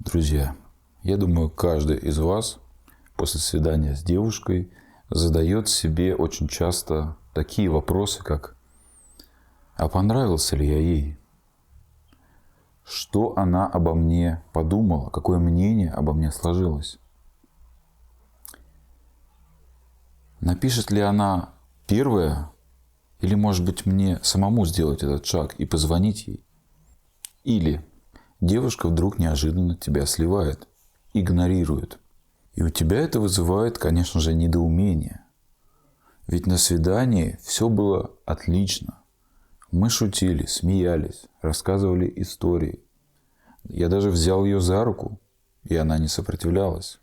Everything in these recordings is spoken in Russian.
Друзья, я думаю, каждый из вас после свидания с девушкой задает себе очень часто такие вопросы, как: а понравился ли я ей? Что она обо мне подумала? Какое мнение обо мне сложилось? Напишет ли она первая? Или, может быть, мне самому сделать этот шаг и позвонить ей? Или девушка вдруг неожиданно тебя сливает, игнорирует. И у тебя это вызывает, конечно же, недоумение. Ведь на свидании все было отлично. Мы шутили, смеялись, рассказывали истории. Я даже взял ее за руку, и она не сопротивлялась.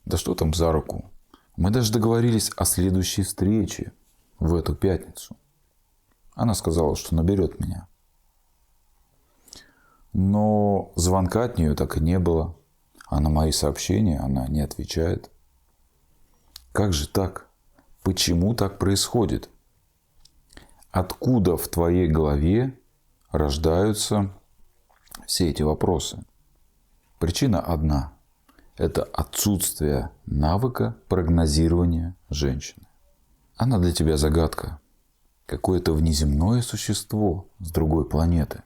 Да что там за руку? Мы даже договорились о следующей встрече в эту пятницу. Она сказала, что наберет меня. Но звонка от нее так и не было. А на мои сообщения она не отвечает. Как же так? Почему так происходит? Откуда в твоей голове рождаются все эти вопросы? Причина одна. Это отсутствие навыка прогнозирования женщины. Она для тебя загадка. Какое-то внеземное существо с другой планеты.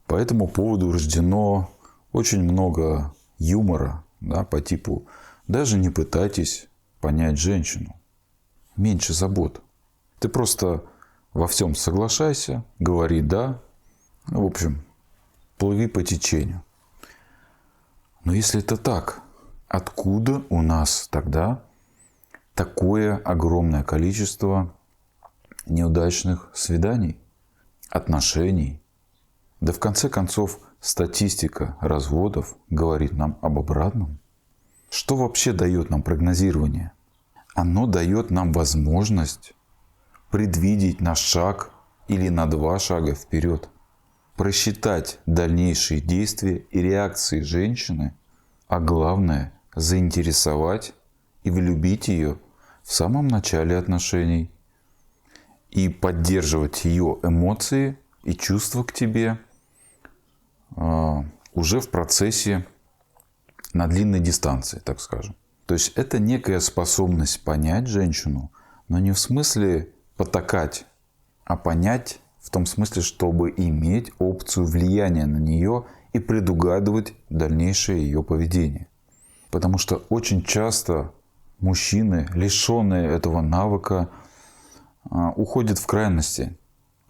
По этому поводу рождено очень много юмора, по типу: даже не пытайтесь понять женщину. Меньше забот. Ты просто во всем соглашайся, говори «да». В общем, плыви по течению. Но если это так, откуда у нас тогда такое огромное количество неудачных свиданий, отношений? Да в конце концов, статистика разводов говорит нам об обратном. Что вообще дает нам прогнозирование? Оно дает нам возможность предвидеть на шаг или на 2 шага вперед, просчитать дальнейшие действия и реакции женщины, а главное – заинтересовать и влюбить ее в самом начале отношений и поддерживать ее эмоции и чувства к тебе уже в процессе на длинной дистанции, так скажем. То есть это некая способность понять женщину, но не в смысле потакать, а понять в том смысле, чтобы иметь опцию влияния на нее и предугадывать дальнейшее ее поведение. Потому что очень часто мужчины, лишенные этого навыка, уходят в крайности.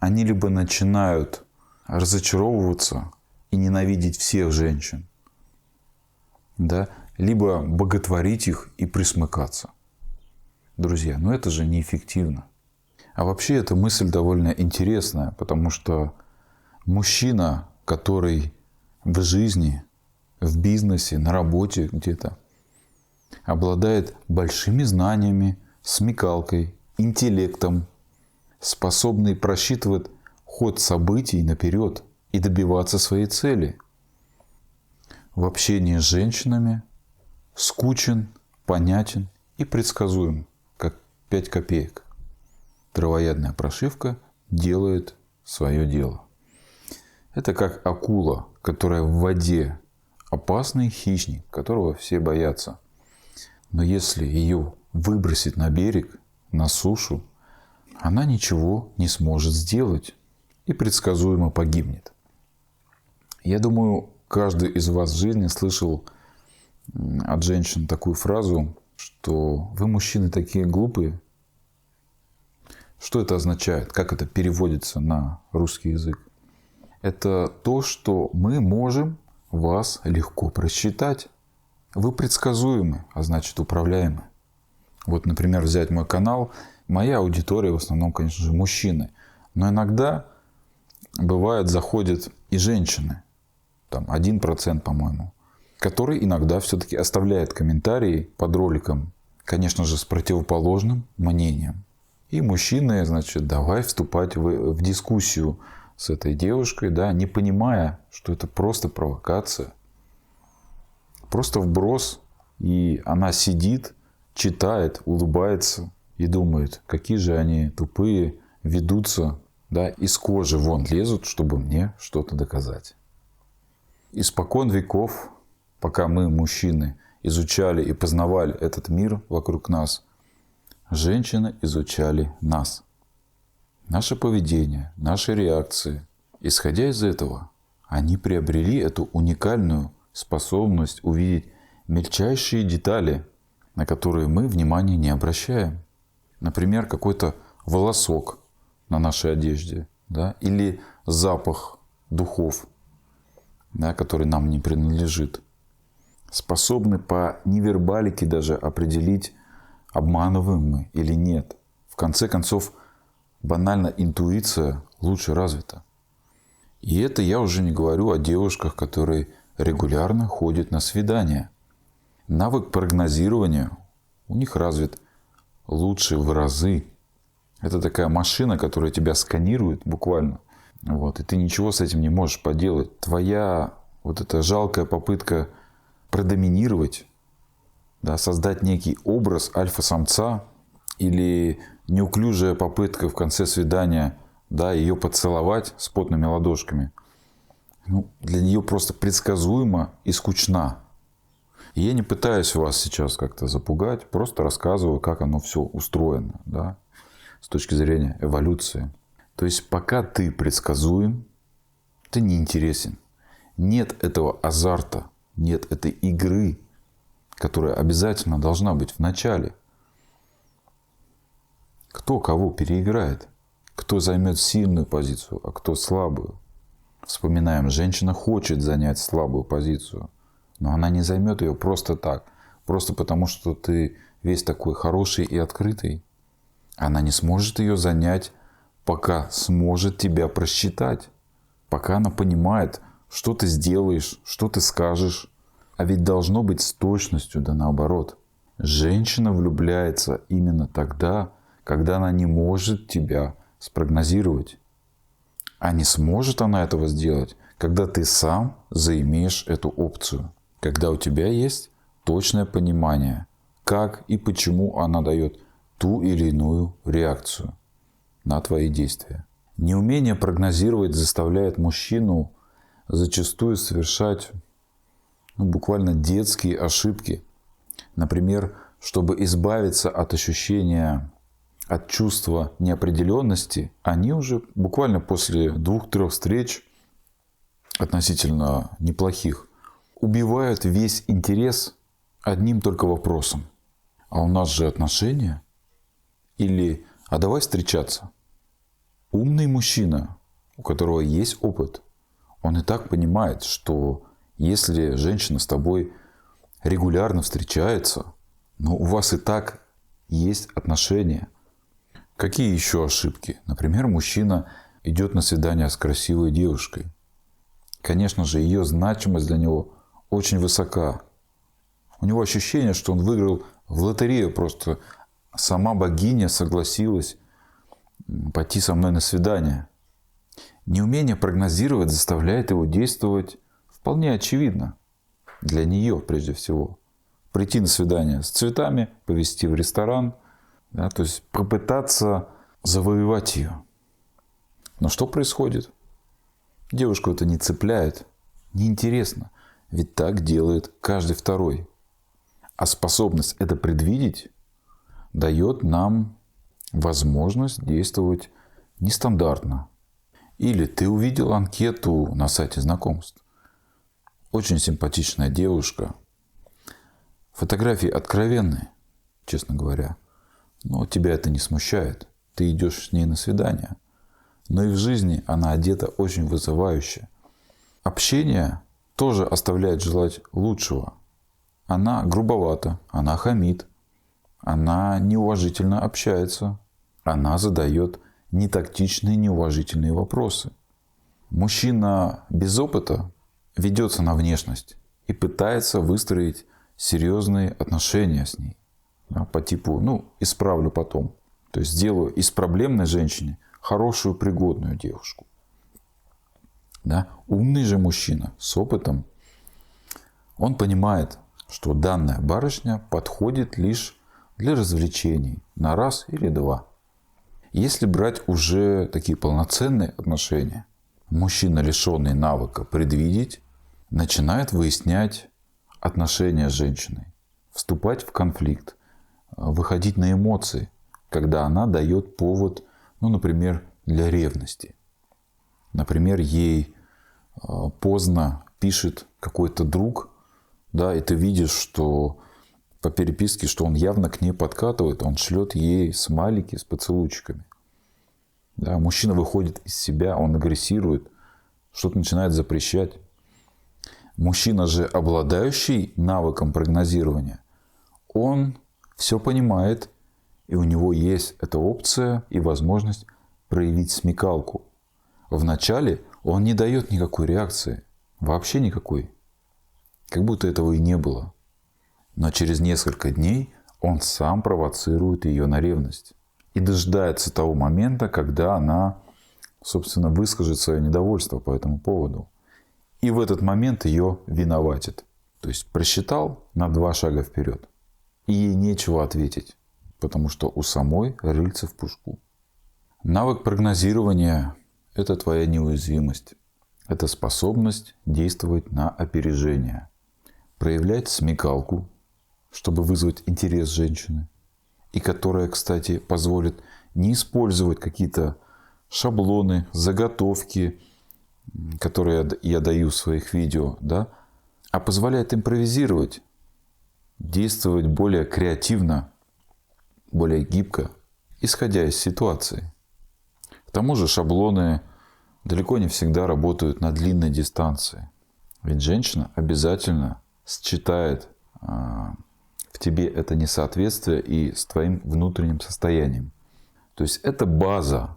Они либо начинают разочаровываться и ненавидеть всех женщин, либо боготворить их и присмыкаться. Друзья, это же неэффективно. А вообще эта мысль довольно интересная, потому что мужчина, который в жизни, в бизнесе, на работе где-то обладает большими знаниями, смекалкой, интеллектом, способный просчитывать ход событий наперед и добиваться своей цели, в общении с женщинами скучен, понятен и предсказуем, как 5 копеек. Травоядная прошивка делает свое дело. Это как акула, которая в воде, опасный хищник, которого все боятся. Но если ее выбросить на берег, на сушу, она ничего не сможет сделать и предсказуемо погибнет. Я думаю, каждый из вас в жизни слышал от женщин такую фразу, что вы, мужчины, такие глупые. Что это означает? Как это переводится на русский язык? Это то, что мы можем вас легко просчитать. Вы предсказуемы, а значит управляемы. Вот, например, взять мой канал. Моя аудитория в основном, конечно же, мужчины. Но иногда, бывает, заходят и женщины. Там 1%, по-моему. Который иногда все-таки оставляет комментарии под роликом. Конечно же, с противоположным мнением. И мужчины, давай вступать в дискуссию с этой девушкой, не понимая, что это просто провокация. Просто вброс, и она сидит, читает, улыбается и думает, какие же они тупые, ведутся, из кожи вон лезут, чтобы мне что-то доказать. Испокон веков пока мы, мужчины, изучали и познавали этот мир вокруг нас, женщины изучали нас. Наше поведение, наши реакции. Исходя из этого, они приобрели эту уникальную способность увидеть мельчайшие детали, на которые мы внимания не обращаем. Например, какой-то волосок на нашей одежде, да, или запах духов, да, который нам не принадлежит. Способны по невербалике даже определить, обманываем мы или нет. В конце концов, банально интуиция лучше развита. И это я уже не говорю о девушках, которые регулярно ходят на свидания. Навык прогнозирования у них развит лучше в разы. Это такая машина, которая тебя сканирует буквально. Вот, и ты ничего с этим не можешь поделать. Твоя вот эта жалкая попытка продоминировать, да, создать некий образ альфа-самца или неуклюжая попытка в конце свидания, да, ее поцеловать с потными ладошками, для нее просто предсказуема и скучна. И я не пытаюсь вас сейчас как-то запугать, просто рассказываю, как оно все устроено, да, с точки зрения эволюции. То есть пока ты предсказуем, ты не интересен. Нет этого азарта, нет этой игры, которая обязательно должна быть в начале. Кто кого переиграет? Кто займет сильную позицию, а кто слабую? Вспоминаем, женщина хочет занять слабую позицию, но она не займет ее просто так, просто потому что ты весь такой хороший и открытый. Она не сможет ее занять, пока сможет тебя просчитать, пока она понимает, что ты сделаешь, что ты скажешь. А ведь должно быть с точностью, да наоборот. Женщина влюбляется именно тогда, когда она не может тебя спрогнозировать. А не сможет она этого сделать, когда ты сам заимеешь эту опцию. Когда у тебя есть точное понимание, как и почему она дает ту или иную реакцию на твои действия. Неумение прогнозировать заставляет мужчину зачастую совершать буквально детские ошибки. Например, чтобы избавиться от ощущения, от чувства неопределенности, они уже буквально после 2-3 встреч, относительно неплохих, убивают весь интерес одним только вопросом. А у нас же отношения? Или а давай встречаться? Умный мужчина, у которого есть опыт, он и так понимает, что если женщина с тобой регулярно встречается, но у вас и так есть отношения. Какие еще ошибки? Например, мужчина идет на свидание с красивой девушкой. Конечно же, ее значимость для него очень высока. У него ощущение, что он выиграл в лотерею просто. Сама богиня согласилась пойти со мной на свидание. Неумение прогнозировать заставляет его действовать вполне очевидно. Для нее, прежде всего. Прийти на свидание с цветами, повезти в ресторан. Да, то есть попытаться завоевать ее. Но что происходит? Девушку это не цепляет, неинтересно. Ведь так делает каждый второй. А способность это предвидеть дает нам возможность действовать нестандартно. Или ты увидел анкету на сайте знакомств. Очень симпатичная девушка. Фотографии откровенные, честно говоря. Но тебя это не смущает. Ты идешь с ней на свидание. Но и в жизни она одета очень вызывающе. Общение тоже оставляет желать лучшего. Она грубовата, она хамит, она неуважительно общается, она задает нетактичные, неуважительные вопросы. Мужчина без опыта ведется на внешность и пытается выстроить серьезные отношения с ней. Да, по типу, исправлю потом. То есть сделаю из проблемной женщины хорошую, пригодную девушку. Да? Умный же мужчина с опытом, он понимает, что данная барышня подходит лишь для развлечений на раз или два. Если брать уже такие полноценные отношения, мужчина, лишенный навыка предвидеть, начинает выяснять отношения с женщиной, вступать в конфликт, выходить на эмоции, когда она дает повод, ну, например, для ревности. Например, ей поздно пишет какой-то друг, да, и ты видишь, что по переписке, что он явно к ней подкатывает, он шлет ей смайлики с поцелуйчиками. Да, мужчина выходит из себя, он агрессирует, что-то начинает запрещать. Мужчина же, обладающий навыком прогнозирования, он все понимает, и у него есть эта опция и возможность проявить смекалку. Вначале он не дает никакой реакции, вообще никакой, как будто этого и не было. Но через несколько дней он сам провоцирует ее на ревность и дожидается того момента, когда она, собственно, выскажет свое недовольство по этому поводу. И в этот момент ее виноватит. То есть просчитал на 2 шага вперед. И ей нечего ответить, потому что у самой рыльце в пушку. Навык прогнозирования – это твоя неуязвимость. Это способность действовать на опережение. Проявлять смекалку, чтобы вызвать интерес женщины. И которая, кстати, позволит не использовать какие-то шаблоны, заготовки, которые я даю в своих видео, да, а позволяет импровизировать, действовать более креативно, более гибко, исходя из ситуации. К тому же шаблоны далеко не всегда работают на длинной дистанции. Ведь женщина обязательно считает в тебе это несоответствие и с твоим внутренним состоянием. То есть это база.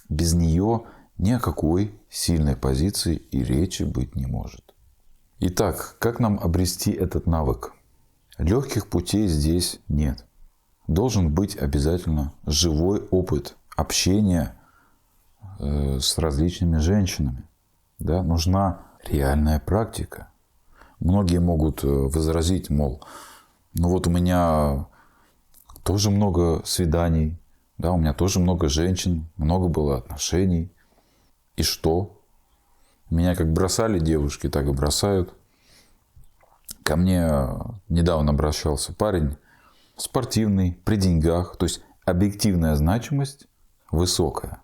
Без нее ни о какой сильной позиции и речи быть не может. Итак, как нам обрести этот навык? Легких путей здесь нет. Должен быть обязательно живой опыт общения с различными женщинами. Да? Нужна реальная практика. Многие могут возразить, мол, ну вот у меня тоже много свиданий, да, у меня тоже много женщин, много было отношений. И что? Меня как бросали девушки, так и бросают. Ко мне недавно обращался парень, спортивный, при деньгах, то есть объективная значимость высокая.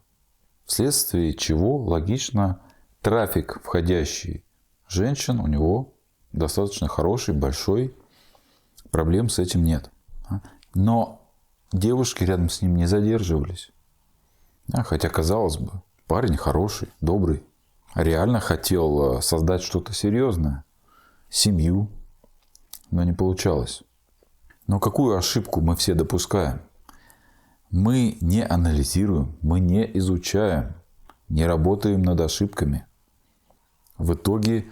Вследствие чего, логично, трафик входящий женщин у него достаточно хороший, большой, проблем с этим нет. Но девушки рядом с ним не задерживались. Хотя, казалось бы, парень хороший, добрый, реально хотел создать что-то серьезное, семью, но не получалось. Но какую ошибку мы все допускаем? Мы не анализируем, мы не изучаем, не работаем над ошибками. В итоге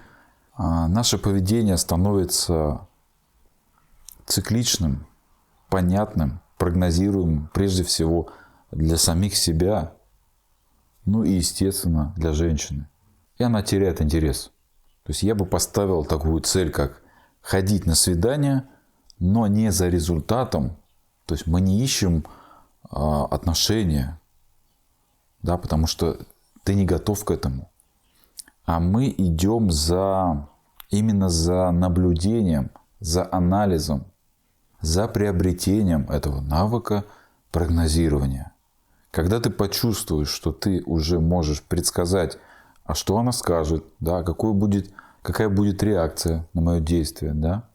наше поведение становится цикличным, понятным, прогнозируемым прежде всего для самих себя, ну и, естественно, для женщины. И она теряет интерес. То есть я бы поставил такую цель, как ходить на свидания, но не за результатом. То есть мы не ищем отношения, да, потому что ты не готов к этому. А мы идем именно за наблюдением, за анализом, за приобретением этого навыка прогнозирования. Когда ты почувствуешь, что ты уже можешь предсказать, а что она скажет, да, какая будет реакция на мое действие, да,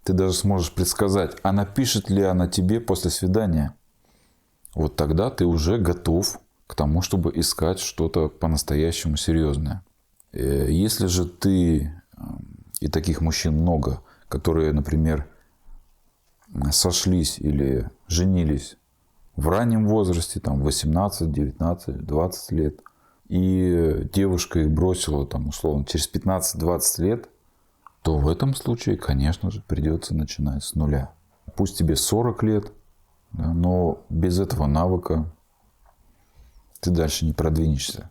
ты даже сможешь предсказать, а напишет ли она тебе после свидания. Вот тогда ты уже готов к тому, чтобы искать что-то по-настоящему серьезное. Если же ты, и таких мужчин много, которые, например, сошлись или женились в раннем возрасте, там 18, 19, 20 лет, и девушка их бросила, там, условно, через 15-20 лет, то в этом случае, конечно же, придется начинать с нуля. Пусть тебе 40 лет, да, но без этого навыка ты дальше не продвинешься.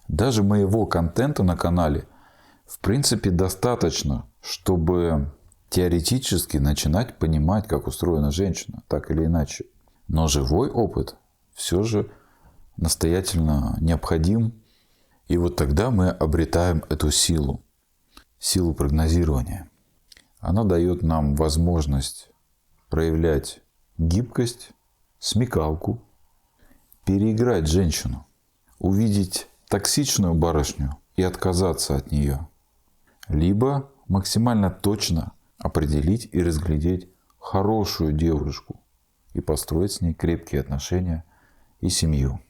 Даже моего контента на канале, в принципе, достаточно, чтобы теоретически начинать понимать, как устроена женщина, так или иначе. Но живой опыт все же настоятельно необходим. И вот тогда мы обретаем эту силу. силу прогнозирования. Она дает нам возможность проявлять гибкость, смекалку, переиграть женщину, увидеть токсичную барышню и отказаться от нее, либо максимально точно определить и разглядеть хорошую девушку и построить с ней крепкие отношения и семью.